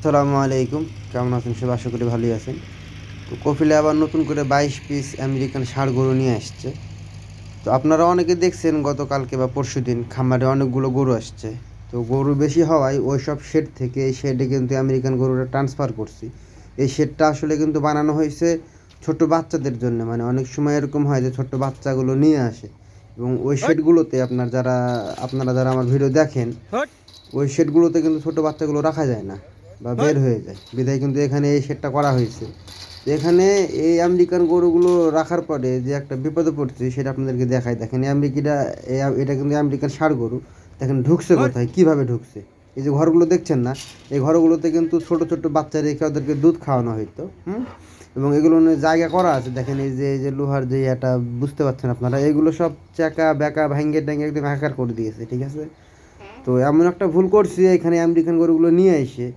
আসসালামু আলাইকুম। কেমন আছেন সবাই? আশা করি ভালোই আছেন। তো কপিলে আবার নতুন করে 22 পিস আমেরিকান ষাঁড় গরু নিয়ে আসছে। তো আপনারা অনেকে দেখছেন গতকালকে বা পরশুদিন খামারে অনেকগুলো গরু আসছে। তো গরু বেশি হওয়ায় ওই সব শেড থেকে এই শেডে কিন্তু আমেরিকান গরুটা ট্রান্সফার করছি। এই শেডটা আসলে কিন্তু বানানো হয়েছে ছোট বাচ্চাদের জন্য, মানে অনেক সময় এরকম হয় যে ছোট বাচ্চাগুলো নিয়ে আসে এবং ওই শেডগুলোতে আপনারা যারা আমার ভিডিও দেখেন ওই শেডগুলোতে কিন্তু ছোট বাচ্চাগুলো রাখা যায় না বা বের হয়ে যায়, বিধায় কিন্তু এখানে এই শেডটা করা হয়েছে। তো এখানে এই আমেরিকান গরুগুলো রাখার পরে যে একটা বিপদে পড়ছে সেটা আপনাদেরকে দেখাই। দেখেন এই আমেরিকিটা এটা কিন্তু আমেরিকান ষাঁড় গরু। দেখেন ঢুকছে কোথায়, কিভাবে ঢুকছে। এই যে ঘরগুলো দেখছেন না, এই ঘরগুলোতে কিন্তু ছোট ছোট বাচ্চা রেখে ওদেরকে দুধ খাওয়ানো হইতো। এবং এগুলো নিয়ে জায়গা করা আছে। দেখেন এই যে লোহার যে এটা বুঝতে পারছেন আপনারা, এগুলো সব চাকা বেঁকা ভাঙ্গে ট্যাঙ্গে একদম আকার করে দিয়েছে, ঠিক আছে। তো এমন একটা ভুল করছি এখানে আমেরিকান গরুগুলো নিয়ে এসে,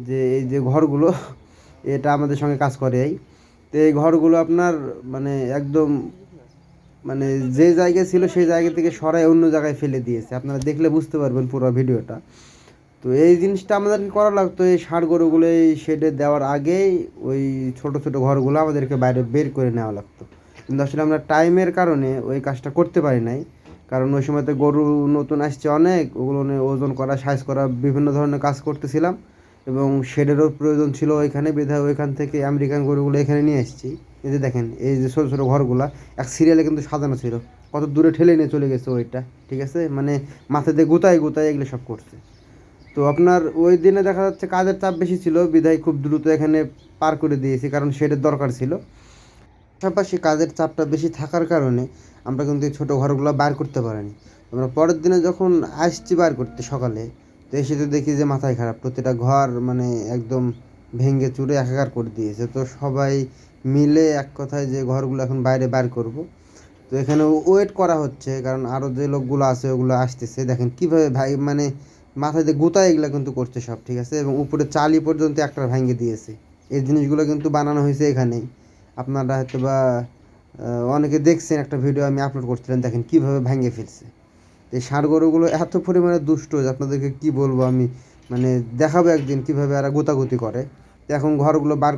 যে এই যে ঘরগুলো এটা আমাদের সঙ্গে কাজ করে। তো এই ঘরগুলো আপনার মানে একদম মানে যে জায়গায় ছিল সেই জায়গা থেকে সরাই অন্য জায়গায় ফেলে দিয়েছে। আপনারা দেখলে বুঝতে পারবেন পুরো ভিডিওটা। তো এই জিনিসটা আমাদেরকে করা লাগতো এই ষাঁড় গরুগুলো এই শেডে দেওয়ার আগেই। ওই ছোট ছোট ঘরগুলো আমাদেরকে বাইরে বের করে নেওয়া লাগতো, কিন্তু আসলে আমরা টাইমের কারণে ওই কাজটা করতে পারি নাই। কারণ ওই সময়তে গরু নতুন আসছে অনেক, ওগুলো নিয়ে ওজন করা সাইজ করা বিভিন্ন ধরনের কাজ করতেছিলাম এবং শেডেরও প্রয়োজন ছিল ওইখানে, বিধায় ওইখান থেকে আমেরিকান গরুগুলো এখানে নিয়ে এসেছি। এই যে দেখেন এই যে ছোটো ছোটো ঘরগুলা এক সিরিয়ালে কিন্তু সাজানো ছিল, কত দূরে ঠেলে নিয়ে চলে গেছে ওইটা, ঠিক আছে। মানে মাথাতে গোতায় গোতায় এগুলো সব করছে। তো আপনার ওই দিনে দেখা যাচ্ছে কাজের চাপ বেশি ছিল, বিধায় খুব দ্রুত এখানে পার করে দিয়েছি, কারণ শেডের দরকার ছিল। পাশাপাশি কাজের চাপটা বেশি থাকার কারণে আমরা কিন্তু এই ছোটো ঘরগুলো বার করতে পারিনি। আমরা পরের দিনে যখন আসছি বার করতে সকালে, তো এসে তো দেখি যে মাথায় খারাপ, প্রতিটা ঘর মানে একদম ভেঙে চুরে একাকার করে দিয়েছে। তো সবাই মিলে এক কথায় যে ঘরগুলো এখন বাইরে বার করব। তো এখানে ওয়েট করা হচ্ছে, কারণ আরও যে লোকগুলো আছে ওগুলো আসতেছে। দেখেন কীভাবে ভাই মানে মাথায় দিয়ে গোতা এগুলো কিন্তু করছে সব, ঠিক আছে। এবং উপরে চালি পর্যন্ত একটা ভেঙে দিয়েছে। এই জিনিসগুলো কিন্তু বানানো হয়েছে এখানেই। আপনারা হয়তো বা অনেকে দেখছেন, একটা ভিডিও আমি আপলোড করছিলাম, দেখেন কীভাবে ভেঙে ফেলছে। এই ষাঁড় গরুগুলো এত পরিমাণে দুষ্ট যে আপনাদেরকে কী বলবো আমি, মানে দেখাবো একদিন কীভাবে এরা গোতাগুতি করে। তো এখন ঘরগুলো বার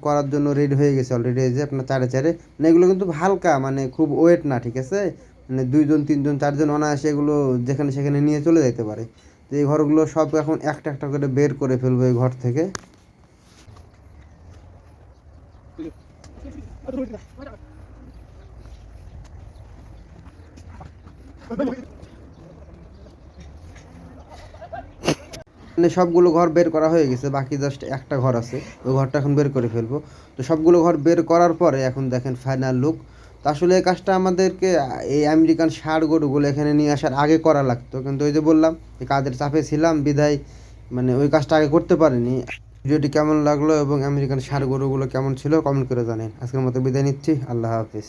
করার জন্য রেডি হয়ে গেছে অলরেডি। এই যে আপনার চারে চারে মানে এগুলো কিন্তু হালকা, মানে খুব ওয়েট না, ঠিক আছে। মানে 2 জন 3 জন 4 জন অনায়াসে এগুলো যেখানে সেখানে নিয়ে চলে যেতে পারে। তো এই ঘরগুলো সব এখন একটা একটা করে বের করে ফেলবো এই ঘর থেকে। মানে সবগুলো ঘর বের করা হয়ে গেছে, বাকি জাস্ট একটা ঘর আছে, ওই ঘরটা এখন বের করে ফেলবো। তো সবগুলো ঘর বের করার পরে এখন দেখেন ফাইনাল লুক। তো আসলে এই কাজটা আমাদেরকে এই আমেরিকান ষাঁড় গরুগুলো এখানে নিয়ে আসার আগে করা লাগতো, কিন্তু ওই যে বললাম এই কাজের চাপে ছিলাম বিধায় মানে ওই কাজটা আগে করতে পারিনি। ভিডিওটি কেমন লাগলো এবং আমেরিকান ষাঁড় গরুগুলো কেমন ছিল কমেন্ট করে জানেন। আজকের মতো বিদায় নিচ্ছি, আল্লাহ হাফিজ।